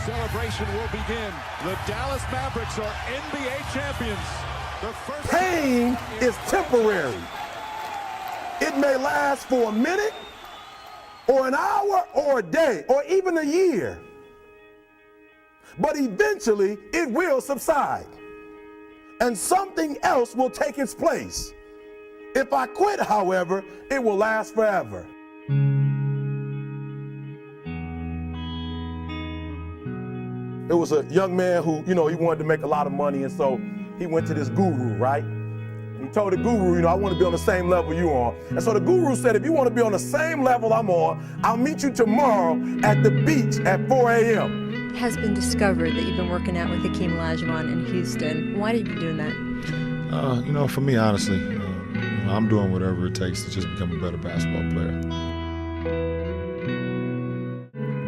celebration will begin. The Dallas Mavericks are NBA champions. The first Pain is temporary. It may last for a minute, or an hour, or a day, or even a year. But eventually, it will subside, and something else will take its place. If I quit, however, it will last forever. There was a young man who, he wanted to make a lot of money, and so he went to this guru, right? And he told the guru, I want to be on the same level you are. And so the guru said, if you want to be on the same level I'm on, I'll meet you tomorrow at the beach at 4 a.m. It has been discovered that you've been working out with Hakeem Olajuwon in Houston. Why did you do that? For me, honestly, I'm doing whatever it takes to just become a better basketball player.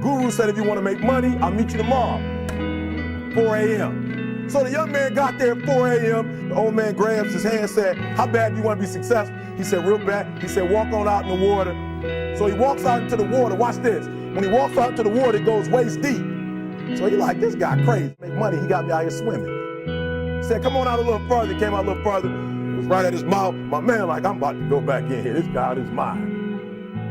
Guru said, if you want to make money, I'll meet you tomorrow, 4 a.m. So the young man got there at 4 a.m. The old man grabs his hand and said, how bad do you want to be successful? He said, real bad. He said, walk on out in the water. So he walks out into the water. Watch this. When he walks out into the water, it goes waist deep. So he like, this guy crazy. Make money, he got me out here swimming. He said, come on out a little further. He came out a little further. It was right at his mouth. My man like, I'm about to go back in here. This guy is mine.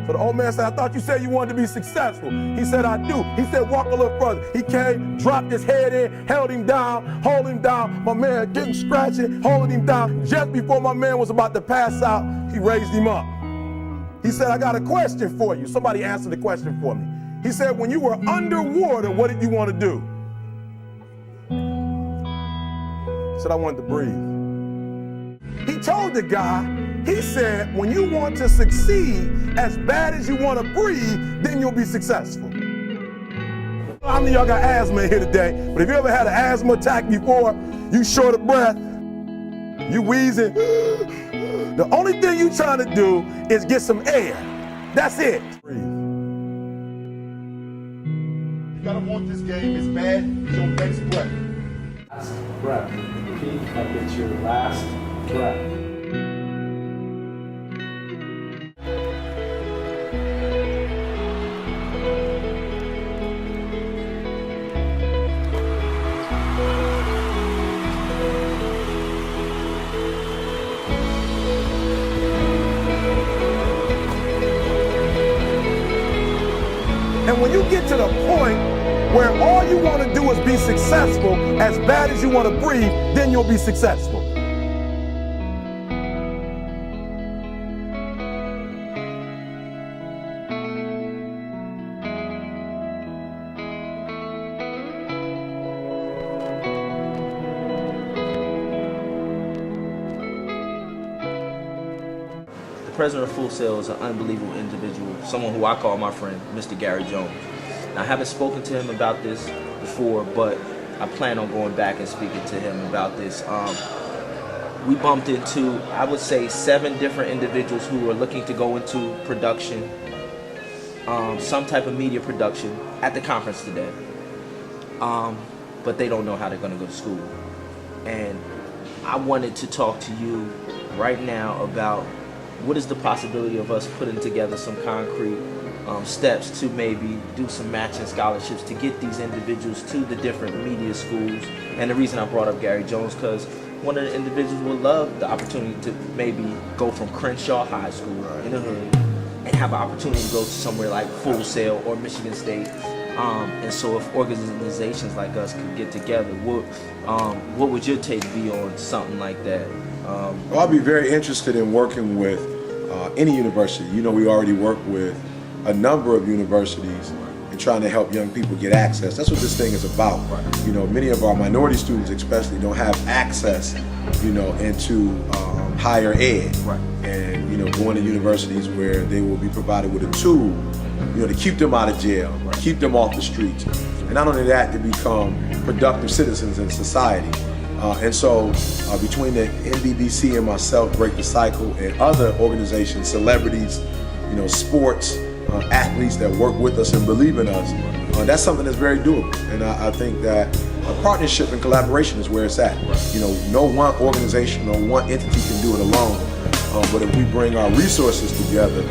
So the old man said, I thought you said you wanted to be successful. He said, I do. He said, walk a little further. He came, dropped his head in, held him down, hold him down. My man getting scratching, holding him down. Just before my man was about to pass out, he raised him up. He said, I got a question for you. Somebody answered the question for me. He said, when you were underwater, what did you want to do? He said, I wanted to breathe. He told the guy, he said, when you want to succeed as bad as you want to breathe, then you'll be successful. How many of y'all got asthma in here today? But if you ever had an asthma attack before, you short of breath, you wheezing, the only thing you trying to do is get some air. That's it. Breathe. You gotta want this game as bad as your next breath. Last breath. Repeat like it's your last breath. And when you get to the point where all you want to do is be successful, as bad as you want to breathe, then you'll be successful. The president of Full Sail is an unbelievable individual, someone who I call my friend, Mr. Gary Jones. Now, I haven't spoken to him about this before, but I plan on going back and speaking to him about this. We bumped into, I would say, 7 different individuals who are looking to go into production, some type of media production at the conference today. But they don't know how they're going to go to school. And I wanted to talk to you right now about what is the possibility of us putting together some concrete steps to maybe do some matching scholarships to get these individuals to the different media schools. And the reason I brought up Gary Jones, because one of the individuals would love the opportunity to maybe go from Crenshaw High School in the hood and have an opportunity to go to somewhere like Full Sail or Michigan State. And so if organizations like us could get together, what would your take be on something like that? Well, I'll be very interested in working with any university. We already work with a number of universities and trying to help young people get access. That's what this thing is about. Many of our minority students especially don't have access, into higher ed. And, going to universities where they will be provided with a tool, to keep them out of jail, keep them off the streets. And not only that, to become productive citizens in society. And so between the NBBC and myself, Break the Cycle, and other organizations, celebrities, sports, athletes that work with us and believe in us, that's something that's very doable. And I think that a partnership and collaboration is where it's at. No one organization or one entity can do it alone. But if we bring our resources together,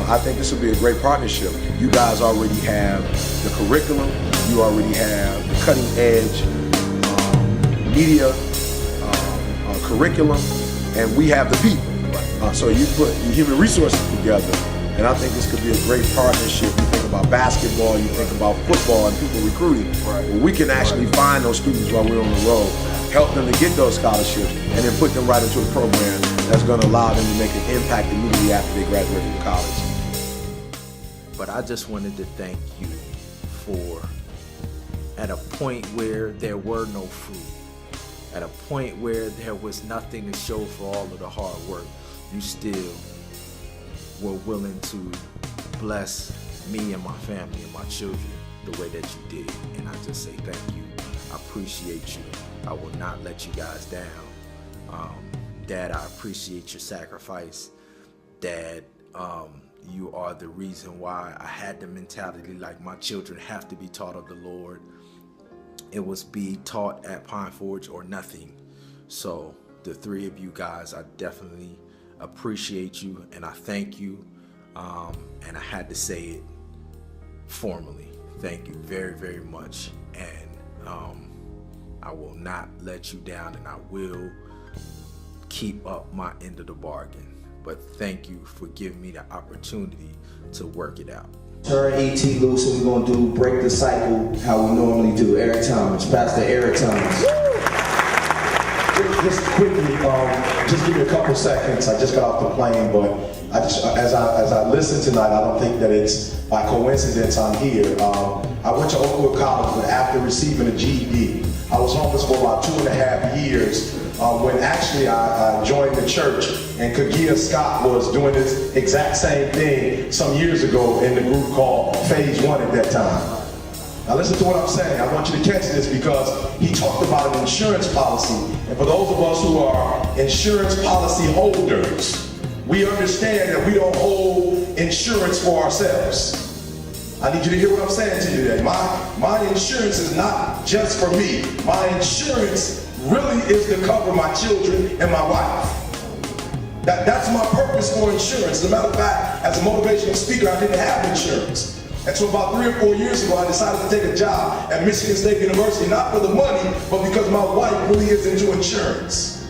I think this will be a great partnership. You guys already have the curriculum, You already have the cutting edge media curriculum, and we have the people. So you put your human resources together, and I think this could be a great partnership. You think about basketball, you think about football and people recruiting. Well, we can actually find those students while we're on the road, help them to get those scholarships, and then put them right into a program that's going to allow them to make an impact immediately after they graduate from college. But I just wanted to thank you for, at a point where there were no fruit, at a point where there was nothing to show for all of the hard work, you still were willing to bless me and my family and my children the way that you did. And I just say thank you. I appreciate you. I will not let you guys down. Dad, I appreciate your sacrifice. Dad, you are the reason why I had the mentality like my children have to be taught of the Lord. It was be taught at Pine Forge or nothing. So the three of you guys, I definitely appreciate you and I thank you. And I had to say it formally. Thank you very, very much. And I will not let you down, and I will keep up my end of the bargain. But thank you for giving me the opportunity to work it out. Turn ET loose, and we're going to do Break the Cycle how we normally do. Eric Thomas, Pastor Eric Thomas. Just quickly, just give me a couple seconds. I just got off the plane, but as I listen tonight, I don't think that it's by coincidence I'm here. I went to Oakwood College, but after receiving a GED, I was homeless for about 2.5 years. When actually I joined the church, and Kagia Scott was doing this exact same thing some years ago in the group called Phase 1 at that time. Now listen to what I'm saying. I want you to catch this because he talked about an insurance policy. And for those of us who are insurance policy holders, we understand that we don't hold insurance for ourselves. I need you to hear what I'm saying to you today. My insurance is not just for me. My insurance really is to cover my children and my wife. That's my purpose for insurance. As a matter of fact, as a motivational speaker, I didn't have insurance. And so about 3 or 4 years ago, I decided to take a job at Michigan State University, not for the money, but because my wife really is into insurance.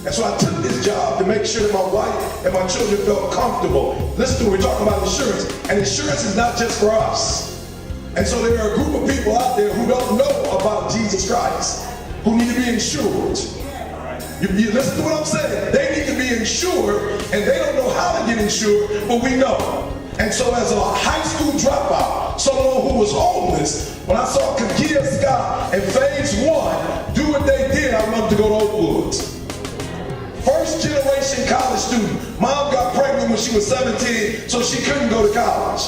And so I took this job to make sure that my wife and my children felt comfortable. Listen to me, we're talking about insurance, and insurance is not just for us. And so there are a group of people out there who don't know about Jesus Christ, who need to be insured. You listen to what I'm saying. They need to be insured, and they don't know how to get insured, but we know. And so as a high school dropout, someone who was homeless, when I saw Kagia Scott and Phase 1 do what they did, I wanted to go to Oakwood. First generation college student. Mom got pregnant when she was 17, so she couldn't go to college.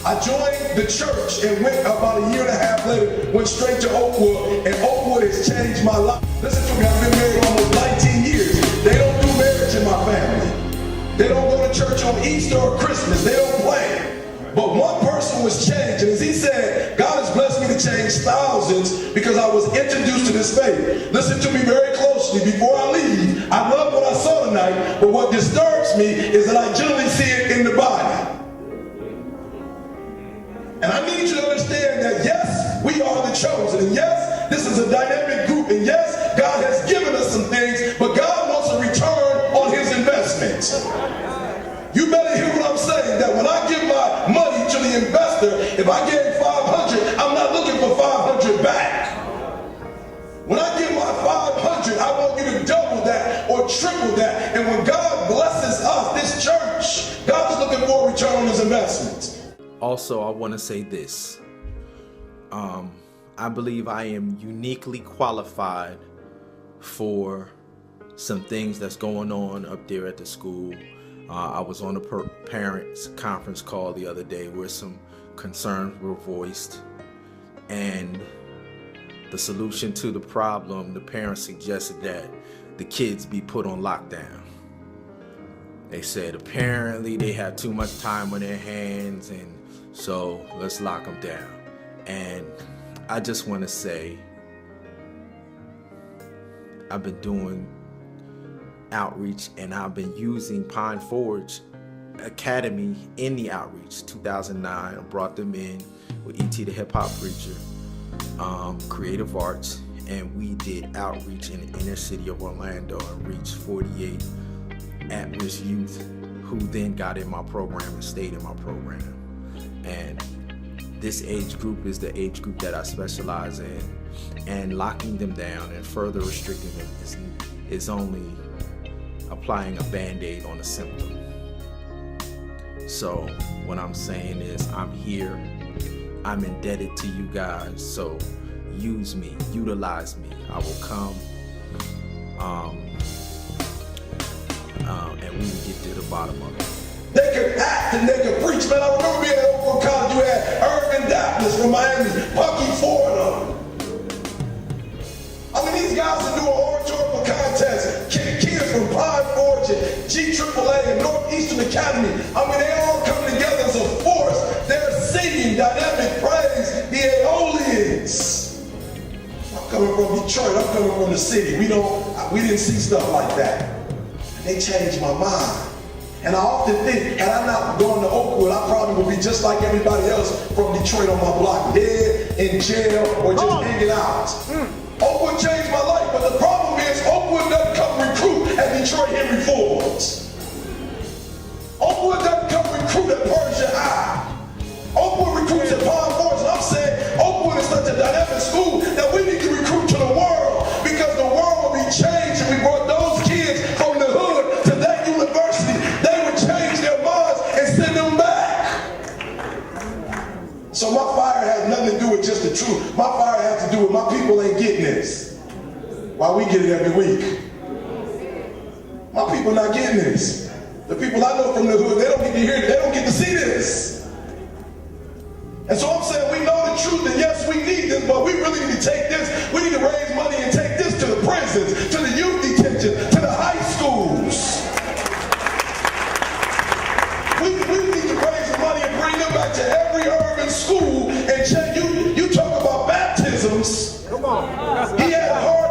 I joined the church and went about 1.5 years later, went straight to Oakwood, and Oakwood has changed my life. Listen to me, I've been married almost 19 years. They don't do marriage in my family. They don't go to church on Easter or Christmas. They don't play. But one person was changed, and as he said, God has blessed me to change thousands because I was introduced to this faith. Listen to me very closely before I leave. I love what I saw tonight, but what disturbs me is that I generally see it in the body. And I need you to understand that yes, we are the chosen, and yes, this is a dynamic group, and yes, God has given us some things, but God wants a return on his investment. You better hear what I'm saying, that when I give my money to the investor, if I gave 500, I'm not looking for 500 back. When I give my 500, I want you to double that or triple that. And when God blesses us, this church, God is looking for a return on his investment. Also, I want to say this. I believe I am uniquely qualified for some things that's going on up there at the school. I was on a parents conference call the other day where some concerns were voiced, and the solution to the problem, the parents suggested that the kids be put on lockdown. They said apparently they have too much time on their hands, and so let's lock them down. And I just want to say, I've been doing outreach, and I've been using Pine Forge Academy in the outreach. 2009, I brought them in with E.T. the hip hop preacher. creative arts, and we did outreach in the inner city of Orlando and reached 48 at-risk youth who then got in my program and stayed in my program. And this age group is the age group that I specialize in, and locking them down and further restricting them is only applying a Band-Aid on a symptom. So what I'm saying is I'm here, I'm indebted to you guys, so use me, utilize me. I will come and we will get to the bottom of it. They could act and they could preach, man. I remember being at Oakwood College, you had Irvin Dapples from Miami, Bucky Ford on. I mean, these guys that do an oratorical contest, kids from Pine Forge and GAAA and Northeastern Academy, I mean, they all come together as a force. They're singing dynamic praise, the Aeolians. I'm coming from Detroit, I'm coming from the city. We didn't see stuff like that. And they changed my mind. And I often think, had I not gone to Oakwood, I probably would be just like everybody else from Detroit on my block, dead, in jail, or just hanging out. Oakwood changed my life, but the problem is Oakwood doesn't come recruit at Detroit Henry Fords. Oakwood doesn't come recruit at Persia High. Oakwood recruits at Pine Forge, and I'm saying Oakwood is such a dynamic school that we need to recruit to the world, because the world will be changed if we brought those kids from the hood to that university. They would change their minds and send them back. So my fire has nothing to do with just the truth. My fire has to do with my people ain't getting this, while we get it every week. My people not getting this. The people I know from the hood, they don't get to hear it, they don't get to see this. And so I'm saying we know the truth, and yes, we need this, but we really need to take this, we need to raise money and take this to the prisons, to the youth detention, to the high schools. We need to raise the money and bring them back to every urban school and check. You talk about baptisms. Come on. He had a heart